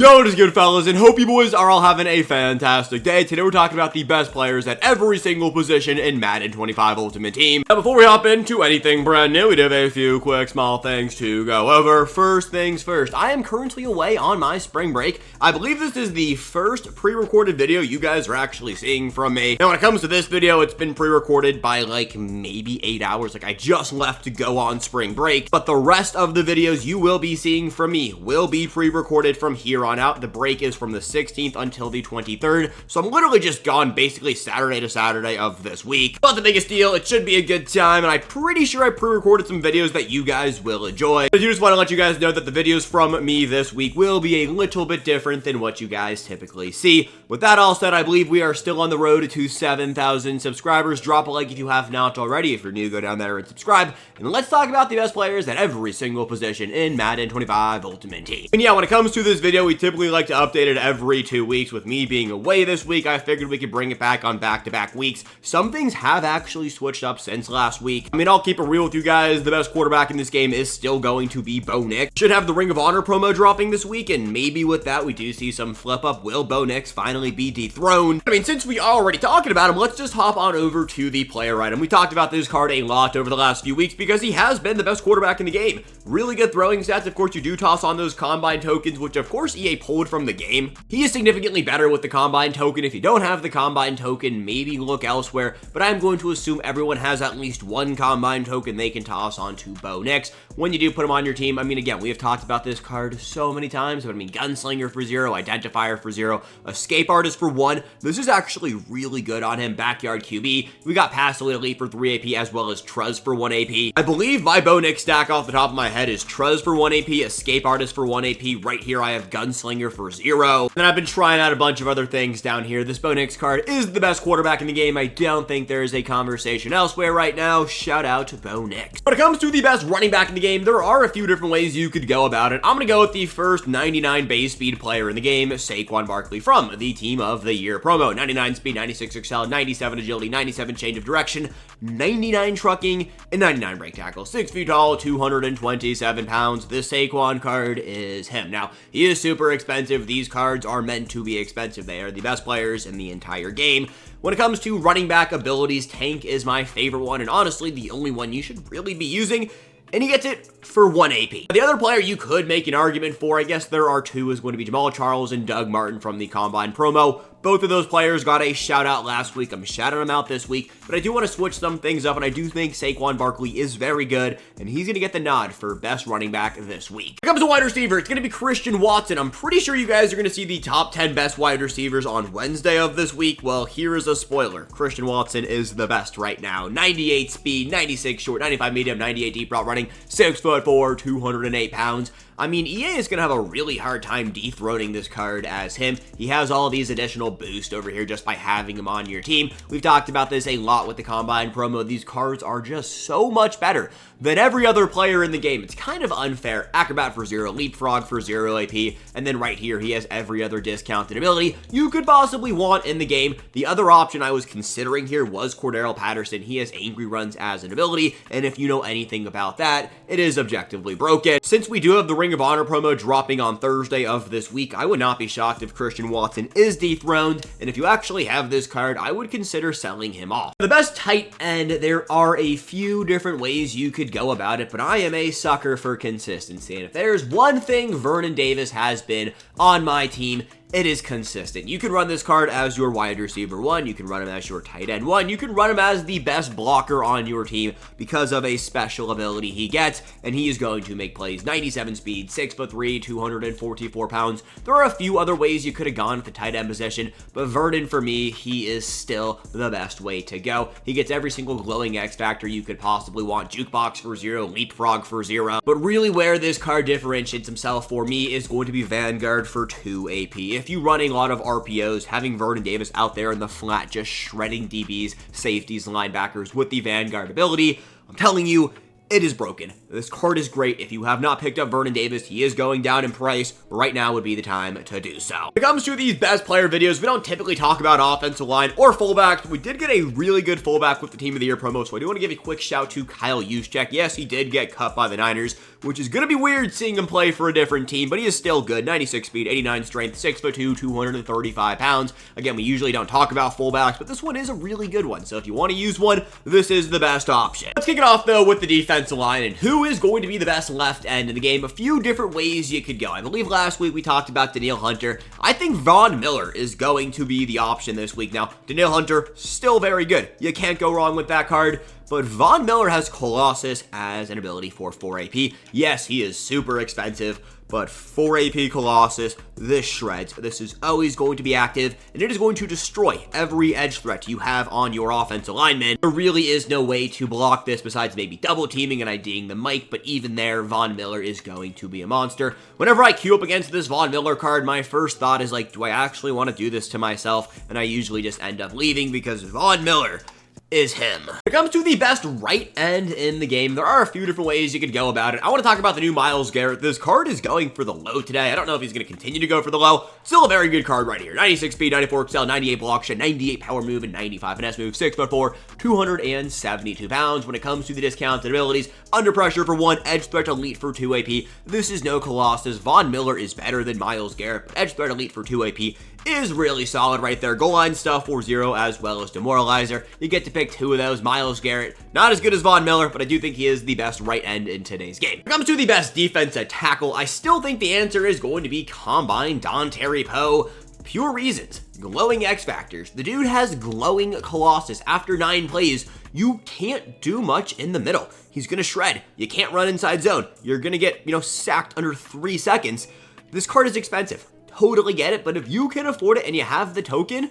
Yo, what is good, fellas, and hope you boys are all having a fantastic day. Today we're talking about the best players at every single position in Madden 25 Ultimate Team. Now, before we hop into anything brand new, we do have a few quick small things to go over. First things first, I am currently away on my spring break. I believe this is the first pre-recorded video you guys are actually seeing from me. Now, when it comes to this video, it's been pre-recorded by like maybe 8 hours. Like, I just left to go on spring break, but the rest of the videos you will be seeing from me will be pre-recorded from here on out. The break is from the 16th until the 23rd, so I'm literally just gone basically Saturday to Saturday of this week. But the biggest deal, it should be a good time, and I'm pretty sure I pre-recorded some videos that you guys will enjoy. I just want to let you guys know that the videos from me this week will be a little bit different than what you guys typically see. With that all said, I believe we are still on the road to 7,000 subscribers. Drop a like if you have not already. If you're new, go down there and subscribe. And let's talk about the best players at every single position in Madden 25 Ultimate Team. And yeah, when it comes to this video, we typically like to update it every 2 weeks. With me being away this week, I figured we could bring it back on back-to-back weeks. Some things have actually switched up since last week. I mean, I'll keep it real with you guys. The best quarterback in this game is still going to be Bo Nix. Should have the Ring of Honor promo dropping this week, and maybe with that, we do see some flip up. Will Bo Nix finally be dethroned? I mean, since we are already talking about him, let's just hop on over to the player item. We talked about this card a lot over the last few weeks because he has been the best quarterback in the game. Really good throwing stats. Of course, you do toss on those combine tokens, which of course EA pulled from the game. He is significantly better with the combine token. If you don't have the combine token, maybe look elsewhere, but I'm going to assume everyone has at least one combine token they can toss onto Bo Nix when you do put him on your team. I mean, again, we have talked about this card so many times, but I mean, Gunslinger for 0, Identifier for 0, Escape Artist for 1. This is actually really good on him. Backyard QB. We got Pass Elite for 3 AP as well as Truz for 1 AP. I believe my Bo Nix stack off the top of my head is Truz for 1 AP, Escape Artist for 1 AP. Right here, I have Gunslinger for 0. Then I've been trying out a bunch of other things down here. This Bo Nix card is the best quarterback in the game. I don't think there is a conversation elsewhere right now. Shout out to Bo Nix. When it comes to the best running back in the game, there are a few different ways you could go about it. I'm going to go with the first 99 base speed player in the game, Saquon Barkley from the Team of the Year promo. 99 speed, 96 excel, 97 agility, 97 change of direction, 99 trucking, and 99 break tackle. 6 feet tall, 227 pounds. This Saquon card is him. Now, he is super expensive. These cards are meant to be expensive. They are the best players in the entire game. When it comes to running back abilities, Tank is my favorite one, and honestly, the only one you should really be using, and he gets it for 1 AP. The other player you could make an argument for, I guess there are two, is going to be Jamal Charles and Doug Martin from the Combine promo. Both of those players got a shout out last week. I'm shouting them out this week, but I do want to switch some things up, and I do think Saquon Barkley is very good, and he's going to get the nod for best running back this week. When it comes to wide receiver, it's going to be Christian Watson. I'm pretty sure you guys are going to see the top 10 best wide receivers on Wednesday of this week. Well, here is a spoiler. Christian Watson is the best right now. 98 speed, 96 short, 95 medium, 98 deep route running, 6'4", 208 pounds. I mean, EA is going to have a really hard time dethroning this card as him. He has all these additional boost over here just by having him on your team. We've talked about this a lot with the Combine promo. These cards are just so much better than every other player in the game. It's kind of unfair. Acrobat for 0, Leapfrog for 0 AP, and then right here he has every other discounted ability you could possibly want in the game. The other option I was considering here was Cordero Patterson. He has Angry Runs as an ability, and if you know anything about that, it is objectively broken. Since we do have the Ring of Honor promo dropping on Thursday of this week, I would not be shocked if Christian Watson is dethroned, and if you actually have this card, I would consider selling him off. The best tight end, there are a few different ways you could go about it, but I am a sucker for consistency, and if there's one thing Vernon Davis has been on my team, it is consistent. You can run this card as your wide receiver 1, you can run him as your tight end 1, you can run him as the best blocker on your team because of a special ability he gets, and he is going to make plays. 97 speed, 6'3", 244 pounds. There are a few other ways you could have gone at the tight end position, but Vernon, for me, he is still the best way to go. He gets every single glowing X factor you could possibly want. Jukebox for 0, Leapfrog for 0, but really where this card differentiates himself for me is going to be Vanguard for 2 AP. If you run a lot of RPOs, having Vernon Davis out there in the flat just shredding DBs, safeties, linebackers with the Vanguard ability, I'm telling you, it is broken. This card is great. If you have not picked up Vernon Davis, he is going down in price. Right now would be the time to do so. When it comes to these best player videos, we don't typically talk about offensive line or fullbacks. We did get a really good fullback with the Team of the Year promo, so I do want to give a quick shout to Kyle Juszczyk. Yes, he did get cut by the Niners, which is going to be weird seeing him play for a different team, but he is still good. 96 speed, 89 strength, 6'2", 235 pounds. Again, we usually don't talk about fullbacks, but this one is a really good one. So if you want to use one, this is the best option. Let's kick it off, though, with the defensive line and who is going to be the best left end in the game. A few different ways you could go. I believe last week we talked about Danielle Hunter. I think Von Miller is going to be the option this week. Now, Danielle Hunter, still very good. You can't go wrong with that card. But Von Miller has Colossus as an ability for 4 AP. Yes, he is super expensive, but 4 AP Colossus, this shreds. This is always going to be active, and it is going to destroy every edge threat you have on your offensive lineman. There really is no way to block this besides maybe double teaming and IDing the mic, but even there, Von Miller is going to be a monster. Whenever I queue up against this Von Miller card, my first thought is like, do I actually want to do this to myself? And I usually just end up leaving because Von Miller is him. When it comes to the best right end in the game, there are a few different ways you could go about it. I want to talk about the new Myles Garrett. This card is going for the low today. I don't know if he's going to continue to go for the low. Still a very good card right here. 96 speed, 94 excel, 98 block shed, 98 power move, and 95 finesse move. 6'4", 272 pounds. When it comes to the discounted abilities, under pressure for 1, edge threat elite for 2 AP. This is no Colossus. Von Miller is better than Myles Garrett, but edge threat elite for 2 AP is really solid right there. Goal line stuff for 0 as well as demoralizer. You get to pick 2 of those. Myles Garrett, not as good as Von Miller, but I do think he is the best right end in today's game. When it comes to the best defensive tackle, I still think the answer is going to be Combine Dontari Poe. Pure reasons. Glowing X factors. The dude has glowing Colossus. After 9 plays, you can't do much in the middle. He's gonna shred. You can't run inside zone. You're gonna get, sacked under 3 seconds. This card is expensive. Totally get it, but if you can afford it and you have the token,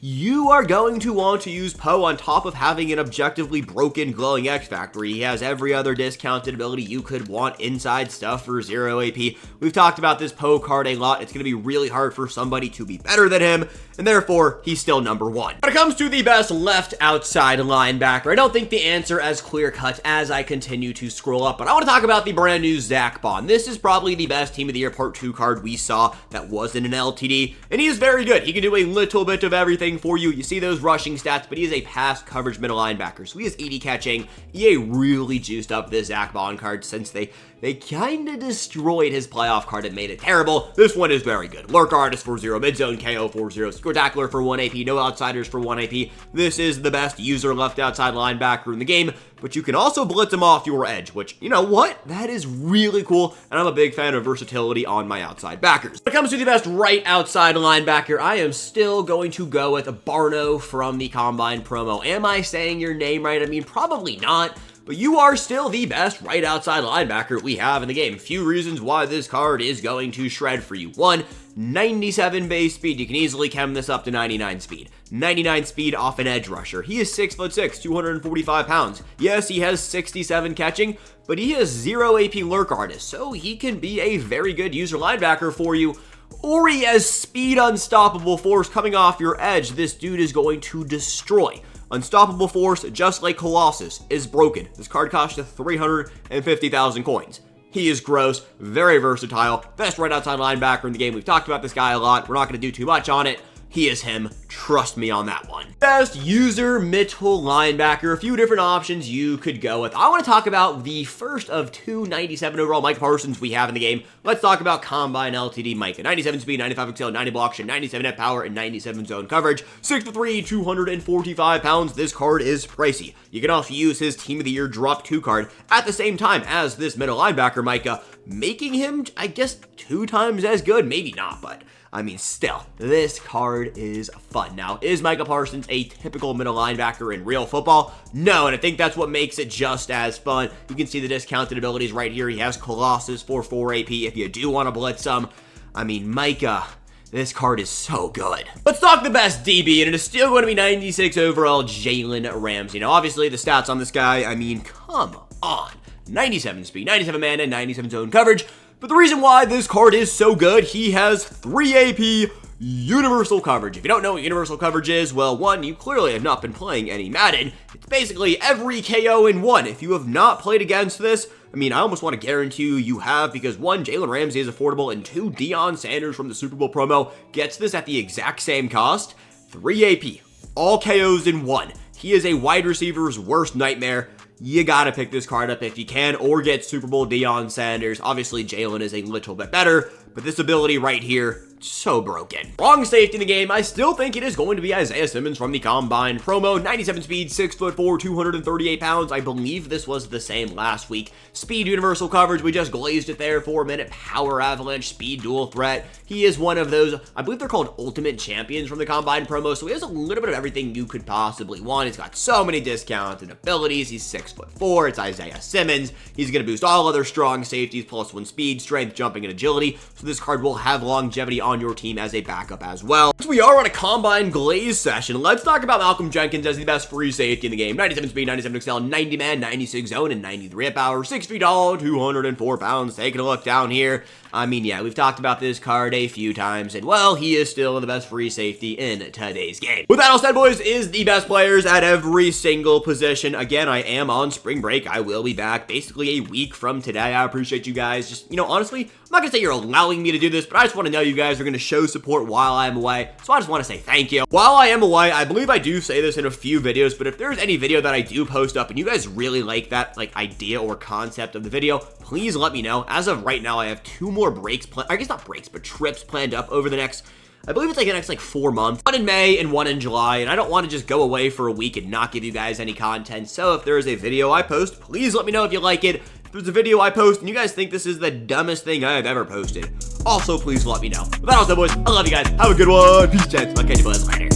you are going to want to use Poe on top of having an objectively broken glowing X Factor. He has every other discounted ability you could want inside stuff for 0 AP. We've talked about this Poe card a lot. It's going to be really hard for somebody to be better than him, and therefore, he's still number 1. When it comes to the best left outside linebacker, I don't think the answer as clear-cut as I continue to scroll up, but I want to talk about the brand new Zach Bond. This is probably the best Team of the Year Part 2 card we saw that wasn't an LTD, and he is very good. He can do a little bit of everything for you. You see those rushing stats, but he is a pass coverage middle linebacker, so he has 80 catching. EA really juiced up this Zach Bond card since they kind of destroyed his playoff card and made it terrible. This one is very good. Lurk Artist for 0, mid-zone KO for 0, score tackler for 1 AP, no outsiders for 1 AP. This is the best user left outside linebacker in the game, but you can also blitz him off your edge, which, you know what? That is really cool, and I'm a big fan of versatility on my outside backers. When it comes to the best right outside linebacker, I am still going to go with Barno from the Combine promo. Am I saying your name right? I mean, probably not. But you are still the best right outside linebacker we have in the game. Few reasons why this card is going to shred for you. 1, 97 base speed. You can easily chem this up to 99 speed. 99 speed off an edge rusher. He is 6'6", 245 pounds. Yes, he has 67 catching, but he has 0 AP Lurk Artist, so he can be a very good user linebacker for you. Or he has speed unstoppable force coming off your edge. This dude is going to destroy. Unstoppable Force, just like Colossus, is broken. This card costs you 350,000 coins. He is gross, very versatile, best right outside linebacker in the game. We've talked about this guy a lot. We're not going to do too much on it. He is him. Trust me on that one. Best user middle linebacker. A few different options you could go with. I want to talk about the first of 2 97 overall Micah Parsons we have in the game. Let's talk about Combine LTD Micah. 97 speed, 95 excel, 90 block shot, 97 net power, and 97 zone coverage. 6'3", 245 pounds. This card is pricey. You can also use his Team of the Year Drop 2 card at the same time as this middle linebacker Micah, making him, I guess, 2 times as good. Maybe not, but I mean, still, this card is fun. Now, is Micah Parsons a typical middle linebacker in real football? No, and I think that's what makes it just as fun. You can see the discounted abilities right here. He has Colossus for 4 AP if you do want to blitz some. I mean, Micah, this card is so good. Let's talk the best DB, and it is still going to be 96 overall Jalen Ramsey. Now, obviously, the stats on this guy, I mean, come on. 97 speed, 97 mana, 97 zone coverage. But the reason why this card is so good, he has 3 AP, universal coverage. If you don't know what universal coverage is, well, one, you clearly have not been playing any Madden. It's basically every KO in one. If you have not played against this, I mean, I almost want to guarantee you have, because one, Jalen Ramsey is affordable, and two, Deion Sanders from the Super Bowl promo gets this at the exact same cost. 3 AP, all KOs in one. He is a wide receiver's worst nightmare. You gotta pick this card up if you can, or get Super Bowl Deion Sanders. Obviously, Jalen is a little bit better, but this ability right here, so broken. Wrong safety in the game, I still think it is going to be Isaiah Simmons from the Combine promo. 97 speed, 6'4", 238 pounds. I believe this was the same last week. Speed universal coverage, we just glazed it there for a minute. Power avalanche, speed dual threat. He is one of those, I believe they're called ultimate champions from the Combine promo, so he has a little bit of everything you could possibly want. He's got so many discounts and abilities. He's 6'4", it's Isaiah Simmons. He's gonna boost all other strong safeties, +1 speed, strength, jumping, and agility. So this card will have longevity on your team as a backup as well. Since we are on a Combine glaze session, let's talk about Malcolm Jenkins as the best free safety in the game. 97 speed, 97 excel, 90 man, 96 zone, and 93 at power. 6 feet tall, 204 pounds. Taking a look down here. I mean, yeah, we've talked about this card a few times, and well, he is still the best free safety in today's game. With that all said, boys, is the best players at every single position. Again, I am on spring break. I will be back basically a week from today. I appreciate you guys. Just, honestly, I'm not gonna say you're allowing me to do this, but I just want to know you guys are gonna show support while I'm away. So I just want to say thank you. While I am away, I believe I do say this in a few videos, but if there's any video that I do post up and you guys really like that idea or concept of the video, please let me know. As of right now, I have 2 more breaks, I guess not breaks, but trips planned up over the next, I believe it's the next 4 months. 1 in May and 1 in July, and I don't want to just go away for a week and not give you guys any content. So if there is a video I post, please let me know if you like it. If there's a video I post and you guys think this is the dumbest thing I have ever posted, also please let me know. With that all said, boys, I love you guys. Have a good one. Peace, gents. I'll catch you boys later.